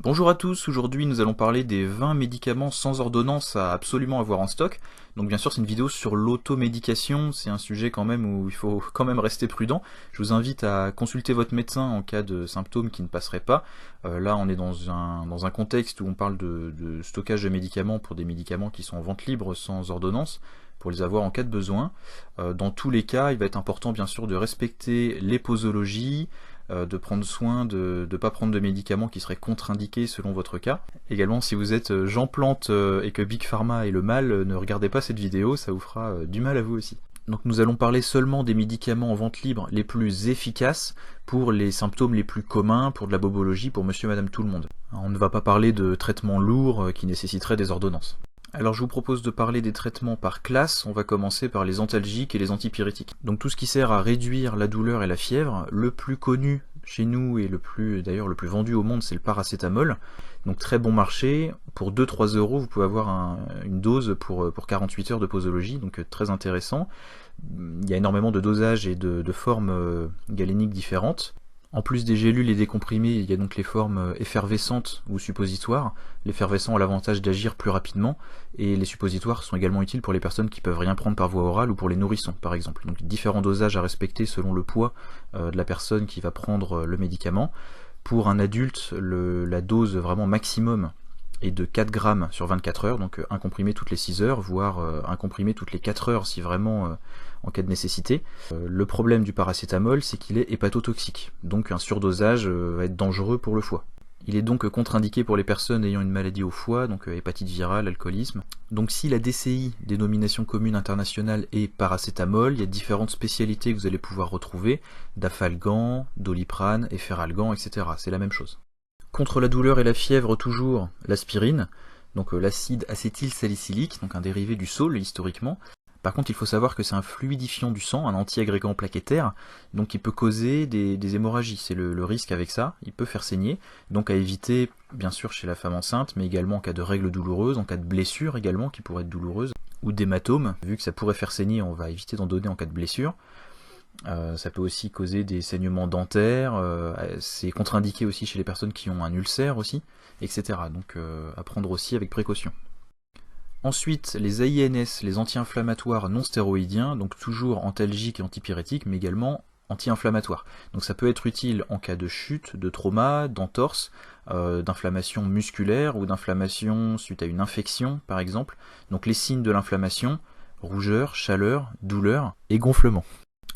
Bonjour à tous, aujourd'hui nous allons parler des 20 médicaments sans ordonnance à absolument avoir en stock. Donc bien sûr c'est une vidéo sur l'automédication, c'est un sujet quand même où il faut quand même rester prudent. Je vous invite à consulter votre médecin en cas de symptômes qui ne passeraient pas. Là on est dans un contexte où on parle de stockage de médicaments pour des médicaments qui sont en vente libre sans ordonnance, pour les avoir en cas de besoin. Dans tous les cas, il va être important bien sûr de respecter les posologies, de prendre soin de ne pas prendre de médicaments qui seraient contre-indiqués selon votre cas. Également, si vous êtes Jean Plante et que Big Pharma est le mal, ne regardez pas cette vidéo, ça vous fera du mal à vous aussi. Donc nous allons parler seulement des médicaments en vente libre les plus efficaces pour les symptômes les plus communs, pour de la bobologie, pour monsieur, madame, tout le monde. On ne va pas parler de traitements lourds qui nécessiteraient des ordonnances. Alors je vous propose de parler des traitements par classe. On va commencer par les antalgiques et les antipyrétiques. Donc tout ce qui sert à réduire la douleur et la fièvre, le plus connu chez nous et le plus vendu au monde, c'est le paracétamol. Donc très bon marché, pour 2-3 euros vous pouvez avoir une dose pour 48 heures de posologie, donc très intéressant. Il y a énormément de dosages et de formes galéniques différentes. En plus des gélules et des comprimés, il y a donc les formes effervescentes ou suppositoires. L'effervescent a l'avantage d'agir plus rapidement, et les suppositoires sont également utiles pour les personnes qui peuvent rien prendre par voie orale ou pour les nourrissons par exemple. Donc différents dosages à respecter selon le poids de la personne qui va prendre le médicament. Pour un adulte, la dose vraiment maximum est de 4 grammes sur 24 heures, donc un comprimé toutes les 6 heures, voire un comprimé toutes les 4 heures si vraiment en cas de nécessité. Le problème du paracétamol, c'est qu'il est hépatotoxique, donc un surdosage va être dangereux pour le foie. Il est donc contre-indiqué pour les personnes ayant une maladie au foie, donc hépatite virale, alcoolisme. Donc si la DCI, dénomination commune internationale, est paracétamol, il y a différentes spécialités que vous allez pouvoir retrouver, dafalgan, doliprane, efferalgan, etc. C'est la même chose. Contre la douleur et la fièvre, toujours l'aspirine, donc l'acide acétylsalicylique, donc un dérivé du saule historiquement. Par contre, il faut savoir que c'est un fluidifiant du sang, un anti-agrégant plaquettaire, donc il peut causer des hémorragies. C'est le risque avec ça, il peut faire saigner, donc à éviter bien sûr chez la femme enceinte, mais également en cas de règles douloureuses, en cas de blessure également qui pourrait être douloureuse, ou d'hématome, vu que ça pourrait faire saigner, on va éviter d'en donner en cas de blessure. Ça peut aussi causer des saignements dentaires, c'est contre-indiqué aussi chez les personnes qui ont un ulcère aussi, etc. Donc à prendre aussi avec précaution. Ensuite, les AINS, les anti-inflammatoires non stéroïdiens, donc toujours antalgiques et antipyrétiques, mais également anti-inflammatoires. Donc ça peut être utile en cas de chute, de trauma, d'entorse, d'inflammation musculaire ou d'inflammation suite à une infection par exemple. Donc les signes de l'inflammation, rougeur, chaleur, douleur et gonflement.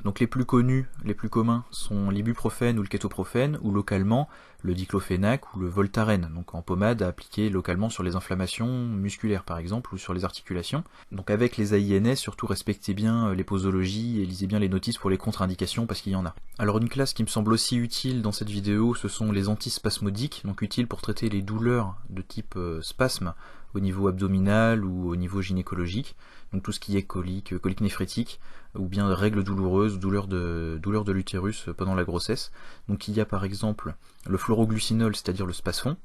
Donc les plus connus, les plus communs sont l'ibuprofène ou le kétoprophène, ou localement le diclofénac ou le Voltaren, donc en pommade à appliquer localement sur les inflammations musculaires par exemple, ou sur les articulations. Donc avec les AINS, surtout respectez bien les posologies et lisez bien les notices pour les contre-indications parce qu'il y en a. Alors une classe qui me semble aussi utile dans cette vidéo, ce sont les antispasmodiques, donc utiles pour traiter les douleurs de type spasme au niveau abdominal ou au niveau gynécologique, donc tout ce qui est colique néphrétique, ou bien règles douloureuses, douleurs de l'utérus pendant la grossesse. Donc il y a par exemple le fluoroglucinol, c'est-à-dire le spasfon,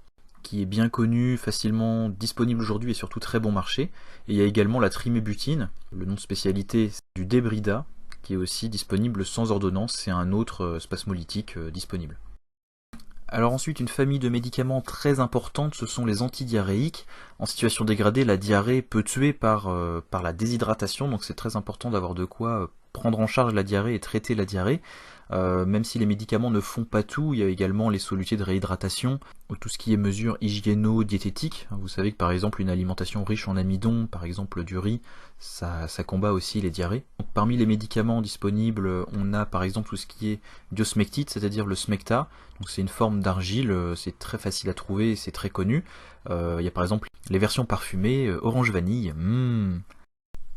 qui est bien connu, facilement disponible aujourd'hui et surtout très bon marché. Et il y a également la trimébutine, le nom de spécialité du Debrida, qui est aussi disponible sans ordonnance, c'est un autre spasmolytique disponible. Alors ensuite, une famille de médicaments très importante, ce sont les antidiarrhéiques. En situation dégradée, la diarrhée peut tuer par la déshydratation, donc c'est très important d'avoir de quoi prendre en charge la diarrhée et traiter la diarrhée. Même si les médicaments ne font pas tout, il y a également les solutés de réhydratation, ou tout ce qui est mesures hygiéno-diététiques. Vous savez que par exemple une alimentation riche en amidon, par exemple du riz, ça combat aussi les diarrhées. Donc, parmi les médicaments disponibles, on a par exemple tout ce qui est diosmectite, c'est-à-dire le smecta. Donc c'est une forme d'argile, c'est très facile à trouver, c'est très connu. Il y a par exemple les versions parfumées, orange vanille.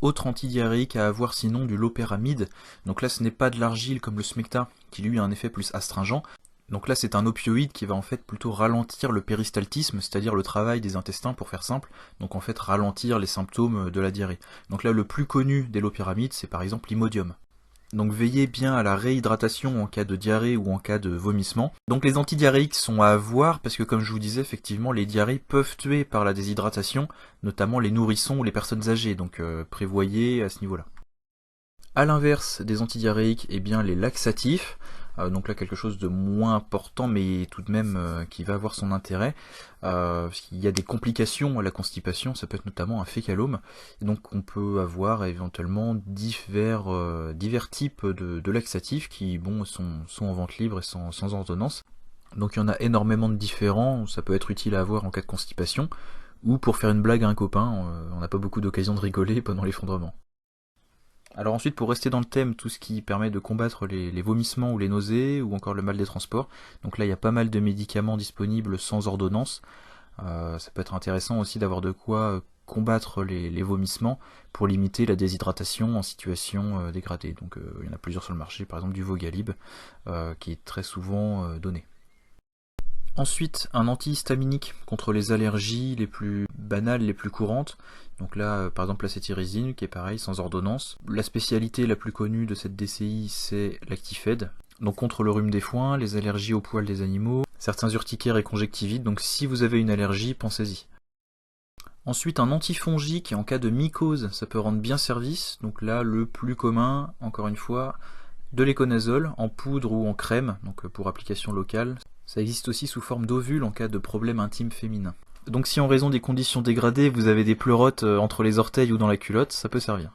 Autre antidiarrhéique à avoir sinon du loperamide. Donc là ce n'est pas de l'argile comme le smecta qui lui a un effet plus astringent. Donc là c'est un opioïde qui va en fait plutôt ralentir le péristaltisme, c'est-à-dire le travail des intestins pour faire simple. Donc en fait ralentir les symptômes de la diarrhée. Donc là le plus connu des lopéramides c'est par exemple l'imodium. Donc veillez bien à la réhydratation en cas de diarrhée ou en cas de vomissement. Donc les antidiarrhéiques sont à avoir parce que comme je vous disais effectivement les diarrhées peuvent tuer par la déshydratation, notamment les nourrissons ou les personnes âgées, donc prévoyez à ce niveau-là. A l'inverse des antidiarrhéiques, eh bien les laxatifs. donc là quelque chose de moins important mais tout de même qui va avoir son intérêt, parce qu'il y a des complications à la constipation, ça peut être notamment un fécalome, et donc on peut avoir éventuellement divers types de laxatifs qui sont en vente libre et sans ordonnance. Donc il y en a énormément de différents, ça peut être utile à avoir en cas de constipation, ou pour faire une blague à un copain, on n'a pas beaucoup d'occasion de rigoler pendant l'effondrement. Alors ensuite, pour rester dans le thème, tout ce qui permet de combattre les vomissements ou les nausées, ou encore le mal des transports, donc là il y a pas mal de médicaments disponibles sans ordonnance. Ça peut être intéressant aussi d'avoir de quoi combattre les vomissements pour limiter la déshydratation en situation dégradée. Donc il y en a plusieurs sur le marché, par exemple du Vogalib, qui est très souvent donné. Ensuite, un antihistaminique contre les allergies les plus banales, les plus courantes. Donc là, par exemple, la cétirizine, qui est pareil, sans ordonnance. La spécialité la plus connue de cette DCI, c'est l'Actifed. Donc contre le rhume des foins, les allergies aux poils des animaux, certains urticaires et conjectivites. Donc si vous avez une allergie, pensez-y. Ensuite, un antifongique en cas de mycose, ça peut rendre bien service. Donc là, le plus commun, encore une fois, de l'éconazole en poudre ou en crème, donc pour application locale. Ça existe aussi sous forme d'ovule en cas de problème intime féminin. Donc si en raison des conditions dégradées, vous avez des pleurotes entre les orteils ou dans la culotte, ça peut servir.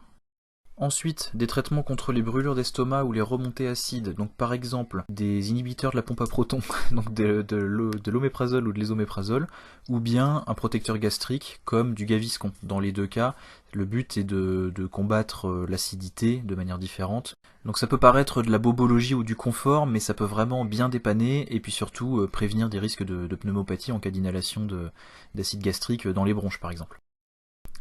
Ensuite, des traitements contre les brûlures d'estomac ou les remontées acides, donc par exemple des inhibiteurs de la pompe à protons, donc de l'oméprazole ou de l'ésoméprazole, ou bien un protecteur gastrique comme du Gaviscon. Dans les deux cas, le but est de combattre l'acidité de manière différente. Donc ça peut paraître de la bobologie ou du confort, mais ça peut vraiment bien dépanner et puis surtout prévenir des risques de pneumopathie en cas d'inhalation d'acide gastrique dans les bronches par exemple.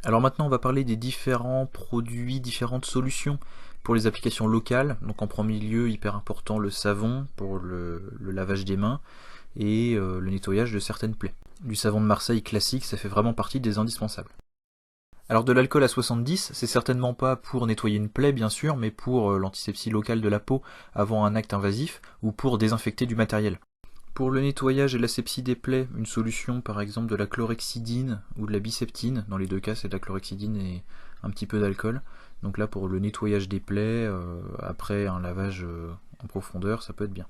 Alors maintenant on va parler des différents produits, différentes solutions pour les applications locales. Donc en premier lieu, hyper important, le savon pour le lavage des mains et le nettoyage de certaines plaies. Du savon de Marseille classique, ça fait vraiment partie des indispensables. Alors de l'alcool à 70, c'est certainement pas pour nettoyer une plaie bien sûr, mais pour l'antisepsie locale de la peau avant un acte invasif ou pour désinfecter du matériel. Pour le nettoyage et l'asepsie des plaies, une solution par exemple de la chlorhexidine ou de la biseptine, dans les deux cas c'est de la chlorhexidine et un petit peu d'alcool. Donc là pour le nettoyage des plaies, après un lavage en profondeur, ça peut être bien.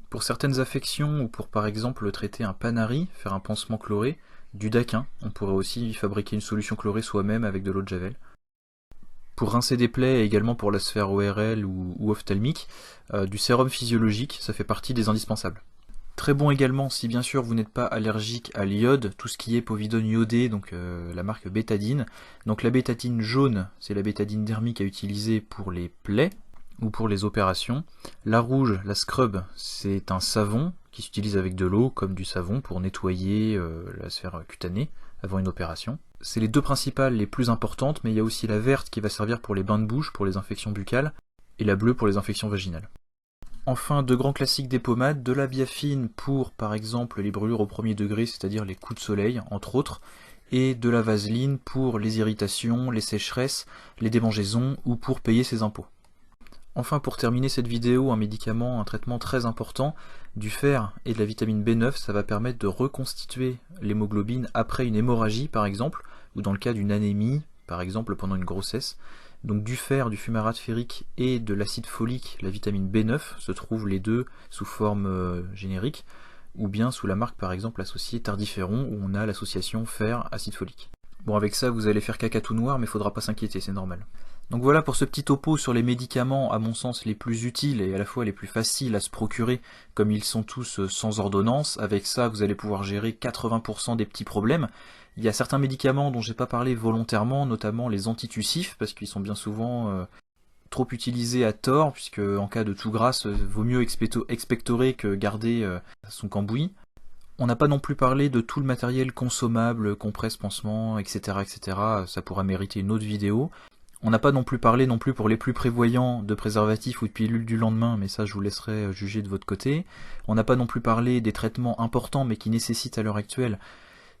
Pour certaines affections ou pour par exemple traiter un panari, faire un pansement chloré, du daquin, on pourrait aussi fabriquer une solution chlorée soi-même avec de l'eau de javel. Pour rincer des plaies et également pour la sphère ORL ou ophtalmique, du sérum physiologique, ça fait partie des indispensables. Très bon également si bien sûr vous n'êtes pas allergique à l'iode, tout ce qui est povidone iodé, donc la marque bétadine. Donc la bétadine jaune, c'est la bétadine dermique à utiliser pour les plaies ou pour les opérations. La rouge, la scrub, c'est un savon qui s'utilise avec de l'eau comme du savon pour nettoyer la sphère cutanée avant une opération. C'est les deux principales les plus importantes, mais il y a aussi la verte qui va servir pour les bains de bouche, pour les infections buccales, et la bleue pour les infections vaginales. Enfin, deux grands classiques des pommades, de la biafine pour par exemple les brûlures au premier degré, c'est-à-dire les coups de soleil, entre autres, et de la vaseline pour les irritations, les sécheresses, les démangeaisons ou pour payer ses impôts. Enfin, pour terminer cette vidéo, un médicament, un traitement très important, du fer et de la vitamine B9, ça va permettre de reconstituer l'hémoglobine après une hémorragie par exemple, ou dans le cas d'une anémie, par exemple pendant une grossesse. Donc du fer, du fumarate ferrique et de l'acide folique, la vitamine B9, se trouvent les deux sous forme générique, ou bien sous la marque par exemple associée Tardiféron, où on a l'association fer-acide folique. Bon, avec ça vous allez faire caca tout noir, mais faudra pas s'inquiéter, c'est normal. Donc voilà pour ce petit topo sur les médicaments à mon sens les plus utiles et à la fois les plus faciles à se procurer, comme ils sont tous sans ordonnance. Avec ça vous allez pouvoir gérer 80% des petits problèmes. Il y a certains médicaments dont j'ai pas parlé volontairement, notamment les antitussifs, parce qu'ils sont bien souvent trop utilisés à tort, puisque en cas de toux grasse, vaut mieux expectorer que garder son cambouis. On n'a pas non plus parlé de tout le matériel consommable, compresses, pansements, etc., etc. Ça pourra mériter une autre vidéo. On n'a pas non plus parlé non plus pour les plus prévoyants de préservatifs ou de pilules du lendemain, mais ça je vous laisserai juger de votre côté. On n'a pas non plus parlé des traitements importants mais qui nécessitent à l'heure actuelle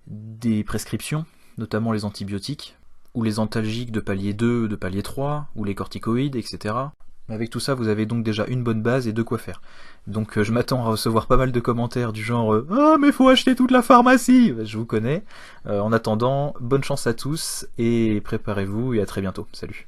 des prescriptions, notamment les antibiotiques, ou les antalgiques de palier 2, de palier 3, ou les corticoïdes, etc. Mais avec tout ça, vous avez donc déjà une bonne base et de quoi faire. Donc je m'attends à recevoir pas mal de commentaires du genre « Ah, mais faut acheter toute la pharmacie !» Je vous connais. En attendant, bonne chance à tous, et préparez-vous, et à très bientôt. Salut.